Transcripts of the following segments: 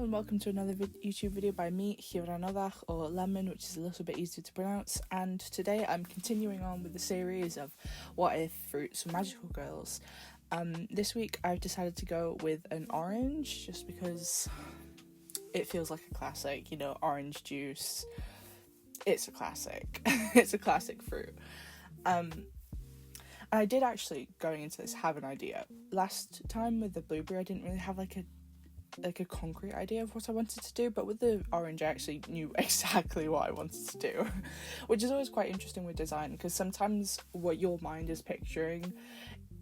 and welcome to another YouTube video by me, Hiranodach, or Lemon, which is a little bit easier to pronounce. And today I'm continuing on with the series of What If Fruits were Magical Girls. This week I've decided to go with an orange, just because it feels like a classic, orange juice. It's a classic. It's a classic fruit. And I did actually, going into this, have an idea. Last time with the blueberry, I didn't really have like a concrete idea of what I wanted to do, but with the orange I actually knew exactly what I wanted to do, which is always quite interesting with design, because sometimes what your mind is picturing,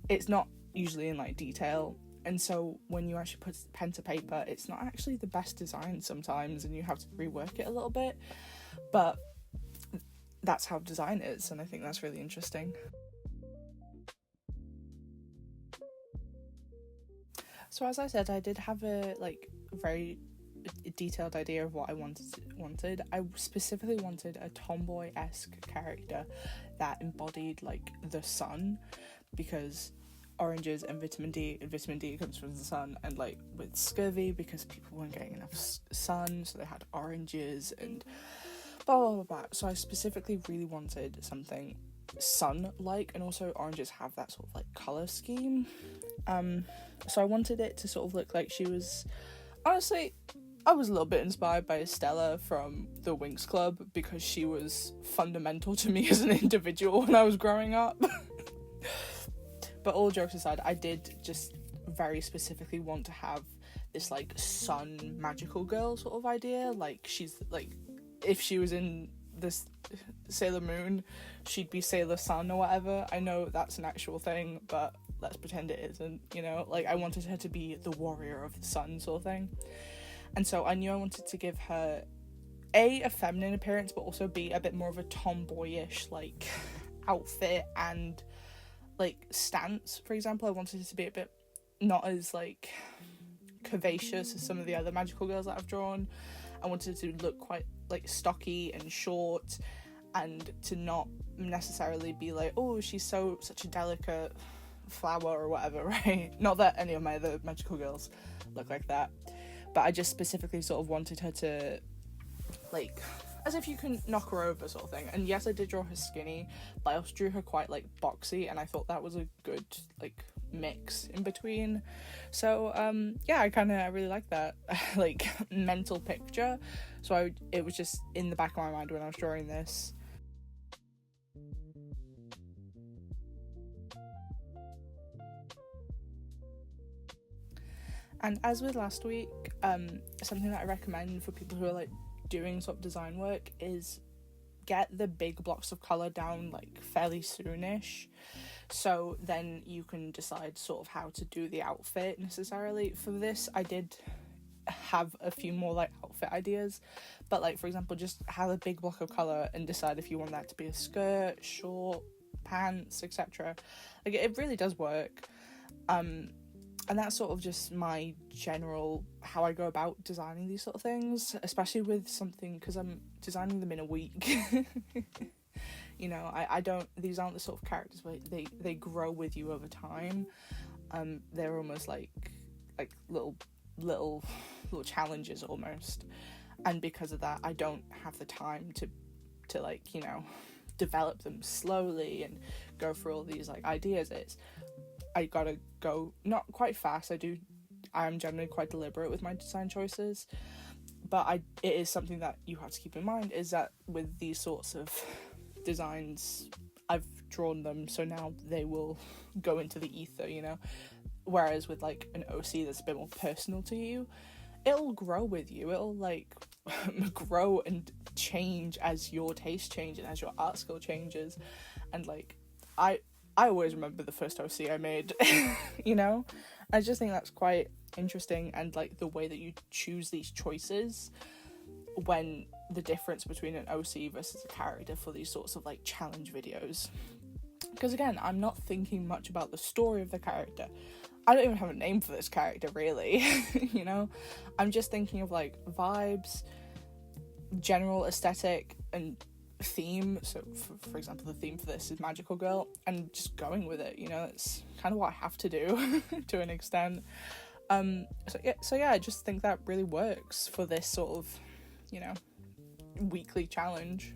it's not usually in like detail, and so when you actually put pen to paper, it's not actually the best design sometimes, and you have to rework it a little bit, but that's how design is, and I think that's really interesting. So as I said, I did have a very detailed idea of what I wanted. I specifically wanted a tomboy-esque character that embodied like the sun, because oranges and vitamin D comes from the sun, and like with scurvy, because people weren't getting enough sun, so they had oranges and blah blah blah blah. So I specifically really wanted something sun-like, and also oranges have that sort of like colour scheme. So I wanted it to sort of look like she was, honestly, I was a little bit inspired by Estella from the Winx Club, because she was fundamental to me as an individual when I was growing up. But all jokes aside, I did just very specifically want to have this like sun magical girl sort of idea, like she's like, if she was in this Sailor Moon, she'd be Sailor Sun or whatever. I know that's an actual thing, but let's pretend it isn't, like I wanted her to be the warrior of the sun sort of thing. And so I knew I wanted to give her a feminine appearance, but also be a bit more of a tomboyish like outfit and like stance. For example, I wanted it to be a bit not as like curvaceous as some of the other magical girls that I've drawn. I wanted it to look quite like stocky and short, and to not necessarily be like, oh, she's such a delicate flower or whatever, right? Not that any of my other magical girls look like that, but I just specifically sort of wanted her to like, as if you can knock her over sort of thing. And yes, I did draw her skinny, but I also drew her quite like boxy, and I thought that was a good like mix in between. So yeah, I really like that like mental picture, so it was just in the back of my mind when I was drawing this. And as with last week, something that I recommend for people who are like doing sort of design work is get the big blocks of colour down like fairly soonish, so then you can decide sort of how to do the outfit necessarily. For this, I did have a few more like outfit ideas, but like for example, just have a big block of colour and decide if you want that to be a skirt, short, pants, etc. Like it really does work. And that's sort of just my general how I go about designing these sort of things, especially with something, because I'm designing them in a week. I don't, these aren't the sort of characters where they grow with you over time. They're almost like little challenges almost, and because of that I don't have the time to like develop them slowly and go through all these like ideas. I gotta go not quite fast. I'm generally quite deliberate with my design choices, but it is something that you have to keep in mind, is that with these sorts of designs, I've drawn them, so now they will go into the ether, whereas with like an OC that's a bit more personal to you, it'll grow with you. It'll like grow and change as your taste changes and as your art skill changes. And like I always remember the first OC I made. I just think that's quite interesting, and like the way that you choose these choices, when the difference between an OC versus a character for these sorts of like challenge videos. Because again, I'm not thinking much about the story of the character. I don't even have a name for this character really. I'm just thinking of like vibes, general aesthetic, and theme. So for example, the theme for this is magical girl, and just going with it. It's kind of what I have to do to an extent. So yeah, I just think that really works for this sort of, you know, weekly challenge.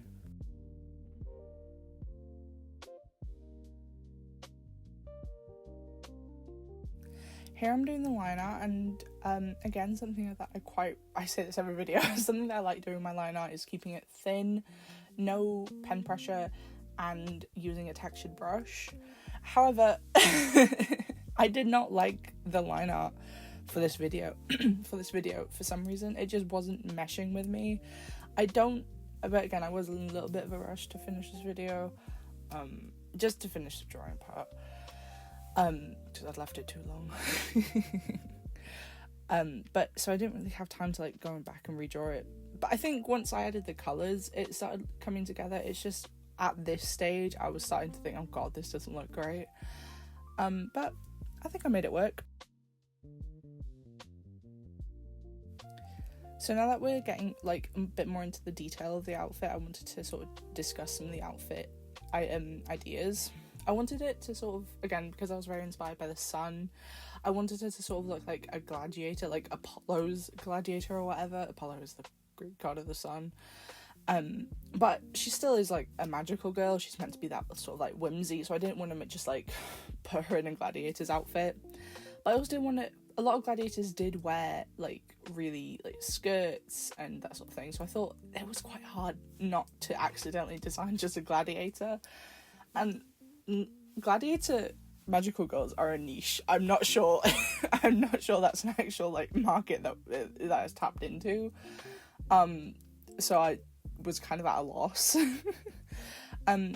Here I'm doing the line art, and again, something that I say this every video, something that I like doing with my line art is keeping it thin, no pen pressure, and using a textured brush. However, I did not like the line art for this video. For some reason, it just wasn't meshing with me. But again, I was in a little bit of a rush to finish this video, just to finish the drawing part, because I'd left it too long. But so I didn't really have time to like go back and redraw it. But I think once I added the colours, it started coming together. It's just at this stage I was starting to think, oh god, this doesn't look great. But I think I made it work. So now that we're getting like a bit more into the detail of the outfit, I wanted to sort of discuss some of the outfit ideas. I wanted it to sort of, again, because I was very inspired by the sun, I wanted it to sort of look like a gladiator, like Apollo's gladiator or whatever. Apollo is the Greek god of the sun. But she still is like a magical girl. She's meant to be that sort of like whimsy, so I didn't want to just like put her in a gladiator's outfit. But I also didn't want to, a lot of gladiators did wear like really like skirts and that sort of thing, so I thought it was quite hard not to accidentally design just a gladiator. And gladiator magical girls are a niche. I'm not sure that's an actual like market that is tapped into. So I was kind of at a loss.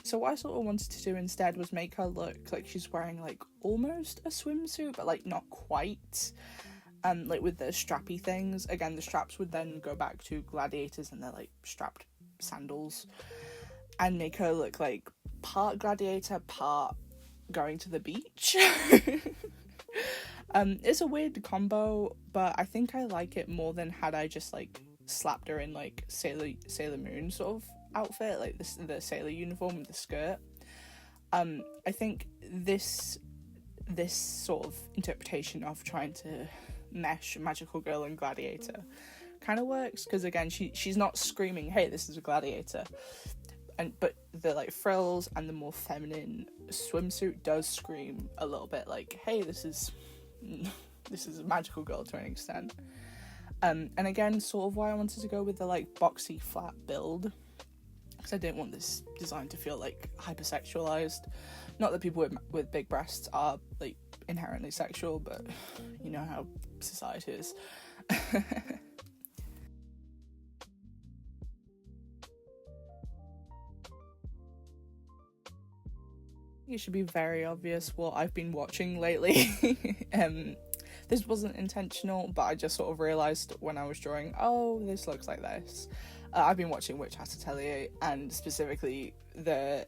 So what I sort of wanted to do instead was make her look like she's wearing like almost a swimsuit, but like not quite. Like with the strappy things. Again, the straps would then go back to gladiators and they're like strapped sandals, and make her look like part gladiator, part going to the beach. It's a weird combo, but I think I like it more than had I just like slapped her in like Sailor Moon sort of outfit, like the sailor uniform with the skirt. I think this sort of interpretation of trying to mesh magical girl and gladiator kind of works, because again, she's not screaming, hey, this is a gladiator, but the like frills and the more feminine swimsuit does scream a little bit like, hey, this is a magical girl to an extent. And again, sort of why I wanted to go with the like boxy flat build, because I didn't want this design to feel like hypersexualized. Not that people with big breasts are like inherently sexual, but you know how society is. It should be very obvious what I've been watching lately. This wasn't intentional, but I just sort of realised when I was drawing, oh, this looks like this. I've been watching Witch Hat Atelier, and specifically the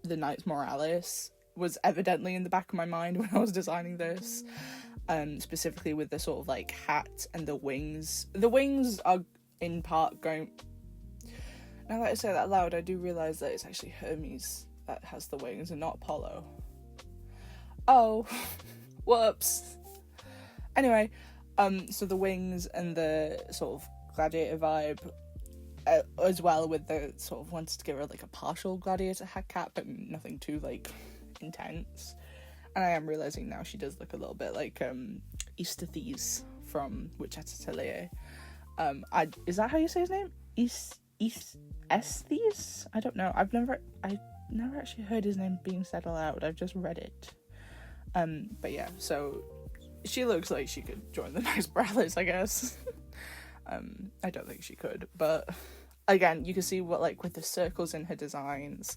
Knights Morales was evidently in the back of my mind when I was designing this. Specifically with the sort of like hat and the wings. The wings are in part going... Now that I say that out loud, I do realise that it's actually Hermes that has the wings and not Apollo. Oh, whoops. Anyway, so the wings and the sort of gladiator vibe, as well with the sort of wanted to give her like a partial gladiator hat cap, but nothing too like intense. And I am realising now she does look a little bit like Aesthetes from Witch Hat Atelier. Is that how you say his name? Aesthetes? I don't know. I've never actually heard his name being said aloud. I've just read it. But yeah, so she looks like she could join the Knights Morales, I guess. I don't think she could, but again, you can see what, like, with the circles in her designs,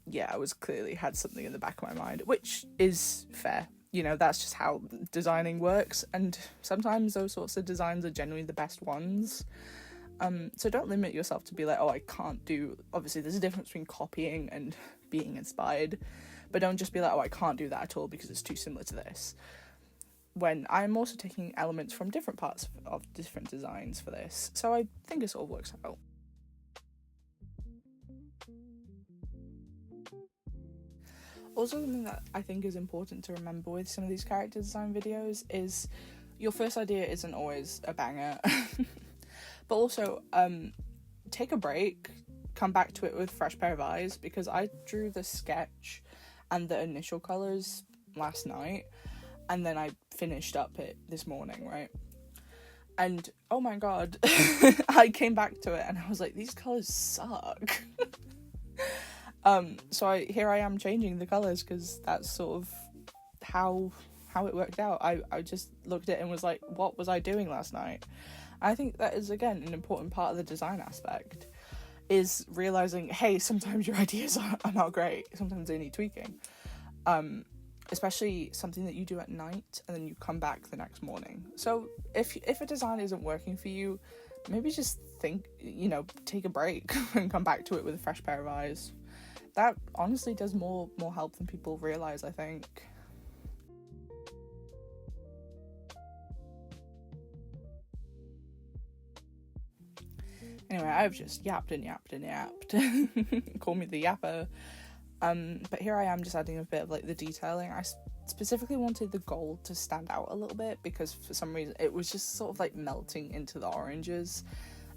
yeah, I was clearly had something in the back of my mind, which is fair. You know, that's just how designing works, and sometimes those sorts of designs are genuinely the best ones. So don't limit yourself to be like, oh, I can't do... Obviously, there's a difference between copying and being inspired, but don't just be like, oh, I can't do that at all because it's too similar to this. When I'm also taking elements from different parts of different designs for this, so I think it all works out. Also, something that I think is important to remember with some of these character design videos is your first idea isn't always a banger. But also, take a break, come back to it with a fresh pair of eyes, because I drew the sketch and the initial colours last night, and then I finished up it this morning, right? And oh my god, I came back to it and I was like, these colours suck. So here I am changing the colours, because that's sort of how it worked out. I just looked at it and was like, what was I doing last night? I think that is, again, an important part of the design aspect, is realising, hey, sometimes your ideas are not great, sometimes they need tweaking. Especially something that you do at night and then you come back the next morning. So if a design isn't working for you, maybe just think, take a break and come back to it with a fresh pair of eyes. That honestly does more help than people realise, I think. Anyway, I've just yapped and yapped and yapped. Call me the yapper. But here I am just adding a bit of like the detailing. I specifically wanted the gold to stand out a little bit, because for some reason it was just sort of like melting into the oranges,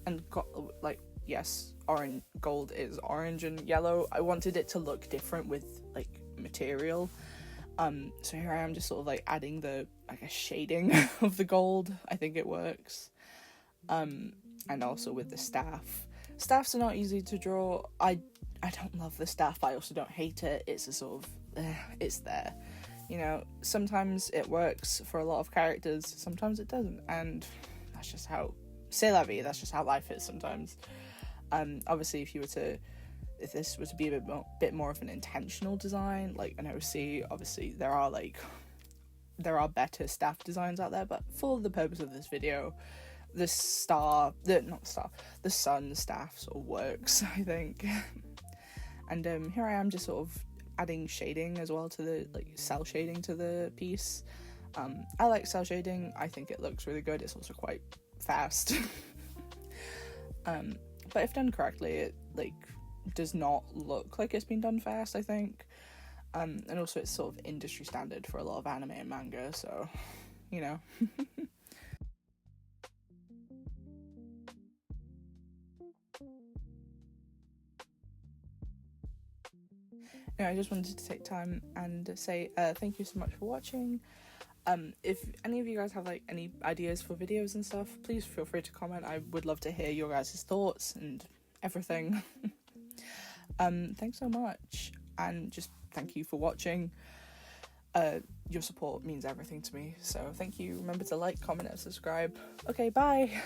and got like, yes, orange gold is orange and yellow. I wanted it to look different with like material. So here I am just sort of like adding the, I guess, shading of the gold. I think it works. And also with the staff. Staffs are not easy to draw. I don't love the staff, but I also don't hate it. It's a sort of, it's there. Sometimes it works for a lot of characters, sometimes it doesn't, and that's just how, c'est la vie, that's just how life is sometimes. Obviously, if this were to be a bit more of an intentional design, like an OC, obviously there are better staff designs out there, but for the purpose of this video, the sun staff sort of works, I think. And here I am just sort of adding shading as well to the, like, cell shading to the piece. I like cell shading. I think it looks really good. It's also quite fast. But if done correctly, it like does not look like it's been done fast, I think. And also it's sort of industry standard for a lot of anime and manga, so I just wanted to take time and say thank you so much for watching. If any of you guys have like any ideas for videos and stuff, please feel free to comment. I would love to hear your guys' thoughts and everything. Thanks so much, and just thank you for watching. Your support means everything to me, so thank you. Remember to like, comment, and subscribe. Okay, bye.